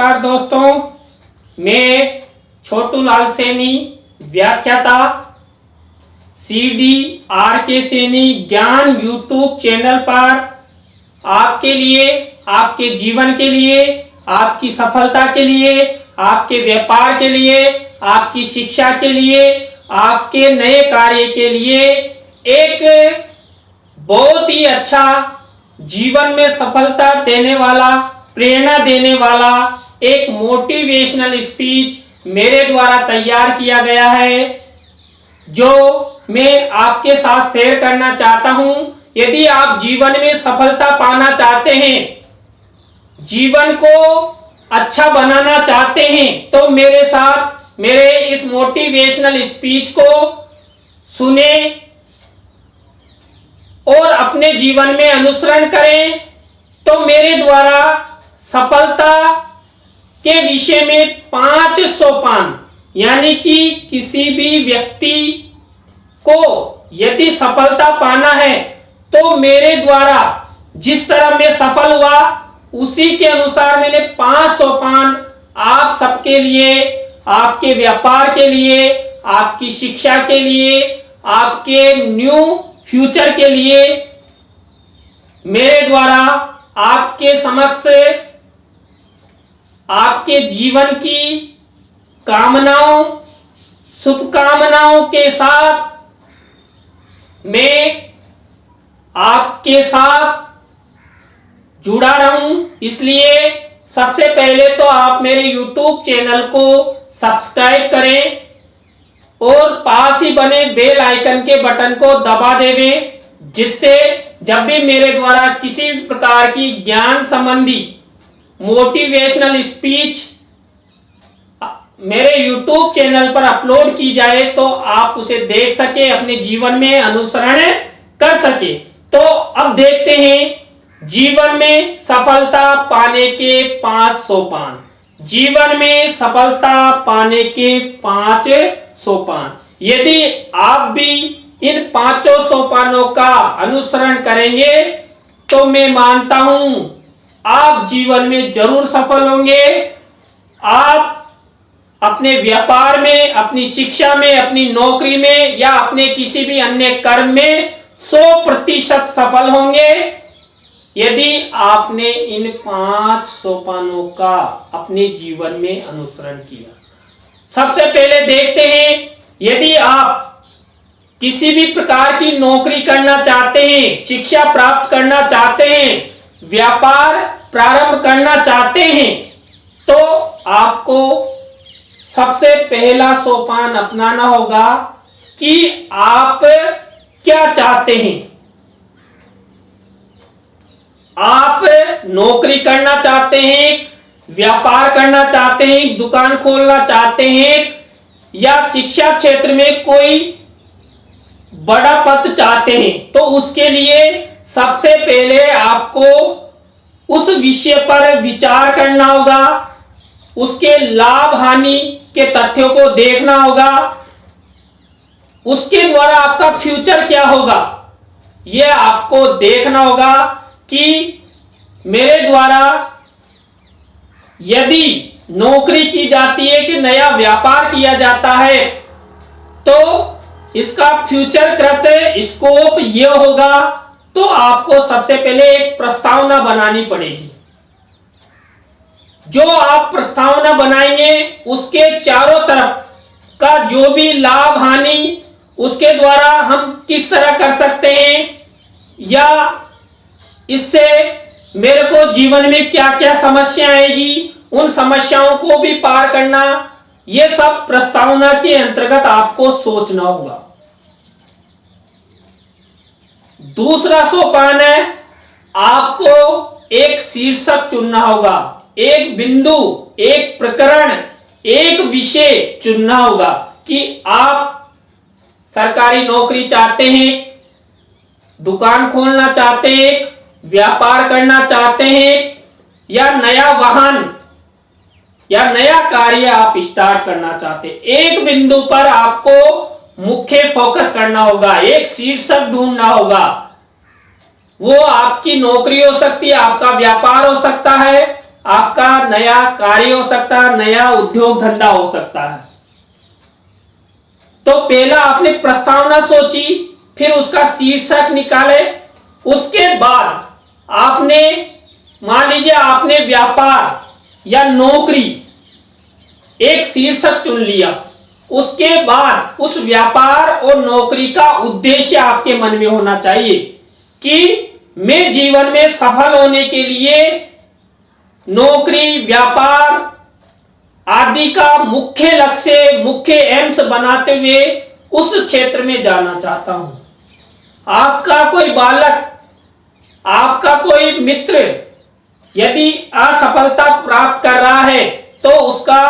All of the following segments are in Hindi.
नमस्कार दोस्तों, मैं छोटू लाल सैनी, व्याख्याता CDRK सैनी ज्ञान यूट्यूब चैनल पर आपके लिए, आपके जीवन के लिए, आपकी सफलता के लिए, आपके व्यापार के लिए, आपकी शिक्षा के लिए, आपके नए कार्य के लिए एक बहुत ही अच्छा जीवन में सफलता देने वाला, प्रेरणा देने वाला एक मोटिवेशनल स्पीच मेरे द्वारा तैयार किया गया है, जो मैं आपके साथ शेयर करना चाहता हूं। यदि आप जीवन में सफलता पाना चाहते हैं, जीवन को अच्छा बनाना चाहते हैं, तो मेरे साथ मेरे इस मोटिवेशनल स्पीच को सुने और अपने जीवन में अनुसरण करें। तो मेरे द्वारा सफलता के विषय में 5 सोपान, यानी कि किसी भी व्यक्ति को यदि सफलता पाना है तो मेरे द्वारा जिस तरह मैं सफल हुआ उसी के अनुसार मैंने 5 सोपान आप सबके लिए, आपके व्यापार के लिए, आपकी शिक्षा के लिए, आपके न्यू फ्यूचर के लिए मेरे द्वारा आपके समक्ष आपके जीवन की कामनाओं, शुभकामनाओं के साथ मैं आपके साथ जुड़ा रहूं। इसलिए सबसे पहले तो आप मेरे YouTube चैनल को सब्सक्राइब करें और पास ही बने बेल आइकन के बटन को दबा देवें, जिससे जब भी मेरे द्वारा किसी प्रकार की ज्ञान संबंधी मोटिवेशनल स्पीच मेरे YouTube चैनल पर अपलोड की जाए तो आप उसे देख सके, अपने जीवन में अनुसरण कर सके। तो अब देखते हैं जीवन में सफलता पाने के 5 सोपान। जीवन में सफलता पाने के 5 सोपान। यदि आप भी इन 5 सोपानों का अनुसरण करेंगे तो मैं मानता हूं आप जीवन में जरूर सफल होंगे। आप अपने व्यापार में, अपनी शिक्षा में, अपनी नौकरी में या अपने किसी भी अन्य कर्म में 100% सफल होंगे यदि आपने इन 5 सोपानों का अपने जीवन में अनुसरण किया। सबसे पहले देखते हैं, यदि आप किसी भी प्रकार की नौकरी करना चाहते हैं, शिक्षा प्राप्त करना चाहते हैं, व्यापार प्रारंभ करना चाहते हैं, तो आपको सबसे पहला सोपान अपनाना होगा कि आप क्या चाहते हैं। आप नौकरी करना चाहते हैं, व्यापार करना चाहते हैं, दुकान खोलना चाहते हैं या शिक्षा क्षेत्र में कोई बड़ा पद चाहते हैं, तो उसके लिए सबसे पहले आपको उस विषय पर विचार करना होगा, उसके लाभ हानि के तथ्यों को देखना होगा, उसके द्वारा आपका फ्यूचर क्या होगा यह आपको देखना होगा कि मेरे द्वारा यदि नौकरी की जाती है कि नया व्यापार किया जाता है तो इसका फ्यूचर कृत स्कोप यह होगा। तो आपको सबसे पहले एक प्रस्तावना बनानी पड़ेगी। जो आप प्रस्तावना बनाएंगे उसके चारों तरफ का जो भी लाभ हानि, उसके द्वारा हम किस तरह कर सकते हैं या इससे मेरे को जीवन में क्या क्या समस्या आएगी, उन समस्याओं को भी पार करना, यह सब प्रस्तावना के अंतर्गत आपको सोचना होगा। दूसरा सोपान है, आपको एक शीर्षक चुनना होगा, एक बिंदु, एक प्रकरण, एक विषय चुनना होगा कि आप सरकारी नौकरी चाहते हैं, दुकान खोलना चाहते हैं, व्यापार करना चाहते हैं या नया वाहन या नया कार्य आप स्टार्ट करना चाहते हैं। एक बिंदु पर आपको मुख्य फोकस करना होगा, एक शीर्षक ढूंढना होगा। वो आपकी नौकरी हो सकती है, आपका व्यापार हो सकता है, आपका नया कार्य हो सकता है, नया उद्योग धंधा हो सकता है। तो पहला आपने प्रस्तावना सोची, फिर उसका शीर्षक निकाले, उसके बाद आपने मान लीजिए आपने व्यापार या नौकरी एक शीर्षक चुन लिया, उसके बाद उस व्यापार और नौकरी का उद्देश्य आपके मन में होना चाहिए कि मैं जीवन में सफल होने के लिए नौकरी, व्यापार आदि का मुख्य लक्ष्य, मुख्य एम्स बनाते हुए उस क्षेत्र में जाना चाहता हूं। आपका कोई बालक, आपका कोई मित्र यदि असफलता प्राप्त कर रहा है तो उसका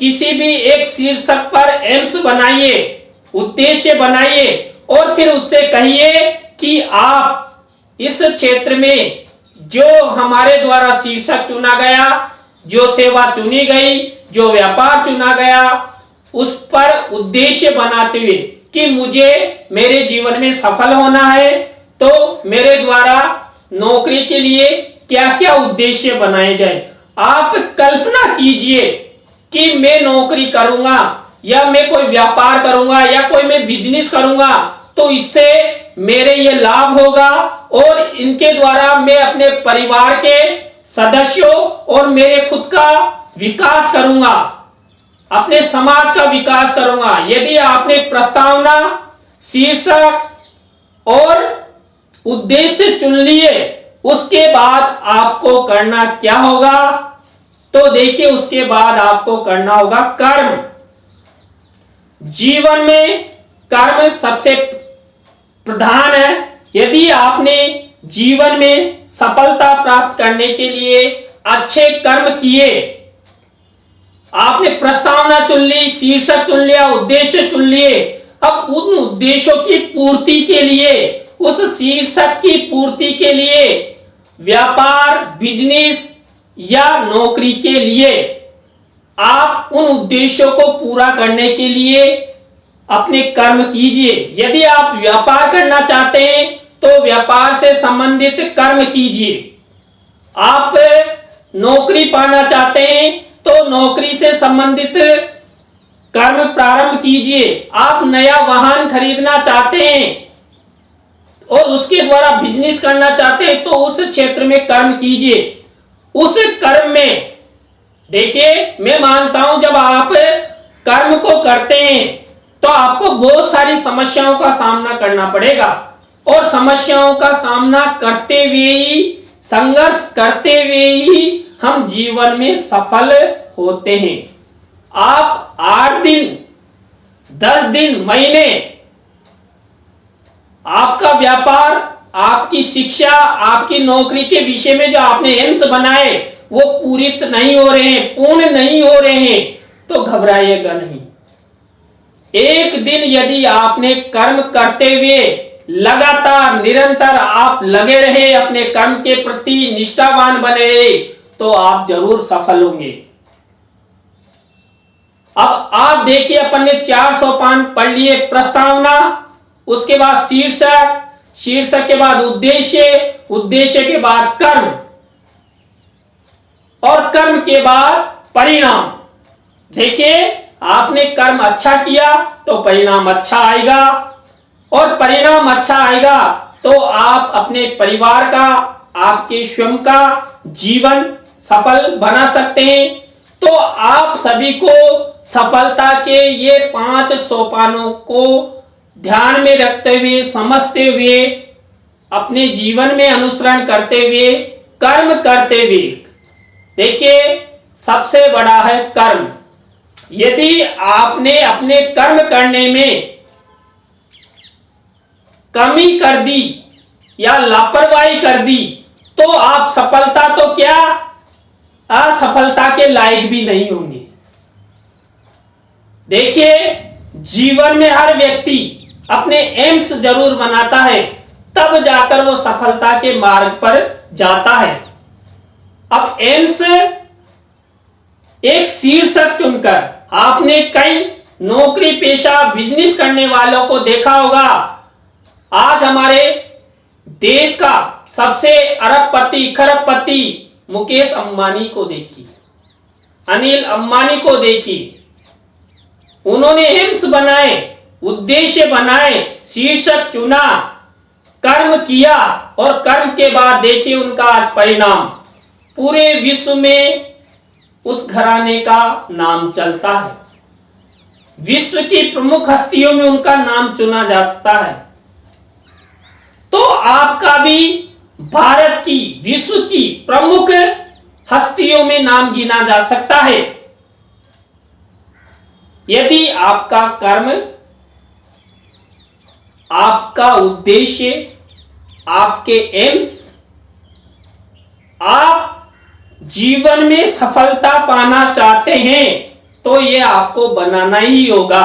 किसी भी एक शीर्षक पर एम्स बनाइए, उद्देश्य बनाइए और फिर उससे कहिए कि आप इस क्षेत्र में जो हमारे द्वारा शीर्षक चुना गया, जो सेवा चुनी गई, जो व्यापार चुना गया, उस पर उद्देश्य बनाते हुए कि मुझे मेरे जीवन में सफल होना है, तो मेरे द्वारा नौकरी के लिए क्या क्या उद्देश्य बनाए जाए। आप कल्पना कीजिए कि मैं नौकरी करूंगा या मैं कोई व्यापार करूंगा या कोई मैं बिजनेस करूंगा तो इससे मेरे ये लाभ होगा और इनके द्वारा मैं अपने परिवार के सदस्यों और मेरे खुद का विकास करूंगा, अपने समाज का विकास करूंगा। यदि आपने प्रस्तावना, शीर्षक और उद्देश्य चुन लिए, उसके बाद आपको करना क्या होगा? तो देखिए, उसके बाद आपको करना होगा कर्म। जीवन में कर्म सबसे प्रधान है। यदि आपने जीवन में सफलता प्राप्त करने के लिए अच्छे कर्म किए, आपने प्रस्तावना चुन ली, शीर्षक चुन लिया, उद्देश्य चुन लिए, अब उन उद्देश्यों की पूर्ति के लिए, उस शीर्षक की पूर्ति के लिए, व्यापार, बिजनेस या नौकरी के लिए आप उन उद्देश्यों को पूरा करने के लिए अपने कर्म कीजिए। यदि आप व्यापार करना चाहते हैं तो व्यापार से संबंधित कर्म कीजिए। आप नौकरी पाना चाहते हैं तो नौकरी से संबंधित कर्म प्रारंभ कीजिए। आप नया वाहन खरीदना चाहते हैं और उसके द्वारा बिजनेस करना चाहते हैं तो उस क्षेत्र में कर्म कीजिए। उस कर्म में देखिए, मैं मानता हूं जब आप कर्म को करते हैं तो आपको बहुत सारी समस्याओं का सामना करना पड़ेगा और समस्याओं का सामना करते हुए ही, संघर्ष करते हुए ही हम जीवन में सफल होते हैं। आप 8 दिन, 10 दिन, महीने आपका व्यापार, आपकी शिक्षा, आपकी नौकरी के विषय में जो आपने एम्स बनाए वो पूरित नहीं हो रहे हैं, पूर्ण नहीं हो रहे हैं तो घबराइएगा नहीं। एक दिन यदि आपने कर्म करते हुए लगातार, निरंतर आप लगे रहे, अपने कर्म के प्रति निष्ठावान बने रहे तो आप जरूर सफल होंगे। अब आप देखिए, अपन ने 4 सोपान पढ़ लिए। प्रस्तावना, उसके बाद शीर्षक, शीर्षक के बाद उद्देश्य, उद्देश्य के बाद कर्म और कर्म के बाद परिणाम। देखिए, आपने कर्म अच्छा किया तो परिणाम अच्छा आएगा और परिणाम अच्छा आएगा तो आप अपने परिवार का, आपके स्वयं का जीवन सफल बना सकते हैं। तो आप सभी को सफलता के ये 5 सोपानों को ध्यान में रखते हुए, समझते हुए, अपने जीवन में अनुसरण करते हुए, कर्म करते हुए, देखिए सबसे बड़ा है कर्म। यदि आपने अपने कर्म करने में कमी कर दी या लापरवाही कर दी तो आप सफलता तो क्या, असफलता के लायक भी नहीं होंगे। देखिए, जीवन में हर व्यक्ति अपने एम्स जरूर बनाता है, तब जाकर वो सफलता के मार्ग पर जाता है। अब एम्स एक शीर्षक चुनकर आपने कई नौकरी पेशा बिजनेस करने वालों को देखा होगा। आज हमारे देश का सबसे अरबपति, खरबपति मुकेश अंबानी को देखिए, अनिल अंबानी को देखिए, उन्होंने एम्स बनाए, उद्देश्य बनाए, शीर्षक चुना, कर्म किया और कर्म के बाद देखिए उनका आज परिणाम, पूरे विश्व में उस घराने का नाम चलता है, विश्व की प्रमुख हस्तियों में उनका नाम चुना जाता है। तो आपका भी भारत की, विश्व की प्रमुख हस्तियों में नाम गिना जा सकता है यदि आपका कर्म, आपका उद्देश्य, आपके एम्स, आप जीवन में सफलता पाना चाहते हैं तो ये आपको बनाना ही होगा।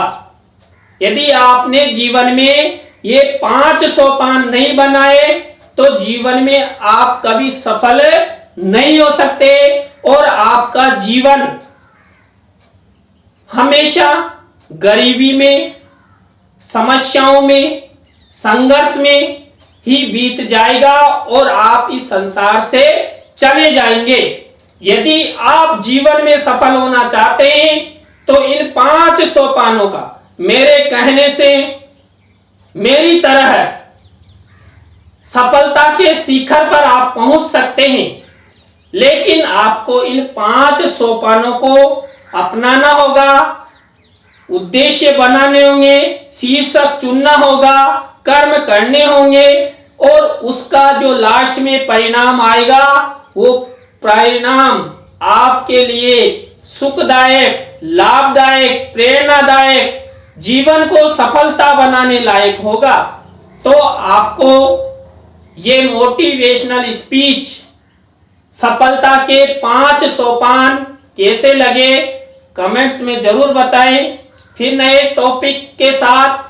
यदि आपने जीवन में ये 5 सोपान नहीं बनाए तो जीवन में आप कभी सफल नहीं हो सकते और आपका जीवन हमेशा गरीबी में, समस्याओं में, संघर्ष में ही बीत जाएगा और आप इस संसार से चले जाएंगे। यदि आप जीवन में सफल होना चाहते हैं तो इन 5 सोपानों का मेरे कहने से मेरी तरह सफलता के शिखर पर आप पहुंच सकते हैं, लेकिन आपको इन 5 सोपानों को अपनाना होगा, उद्देश्य बनाने होंगे, शीर्षक चुनना होगा, कर्म करने होंगे और उसका जो लास्ट में परिणाम आएगा वो परिणाम आपके लिए सुखदायक, लाभदायक, प्रेरणादायक, जीवन को सफलता बनाने लायक होगा। तो आपको ये मोटिवेशनल स्पीच, सफलता के 5 सोपान कैसे लगे कमेंट्स में जरूर बताएं। फिर नए टॉपिक के साथ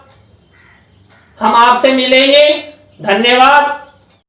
हम आपसे मिलेंगे। धन्यवाद।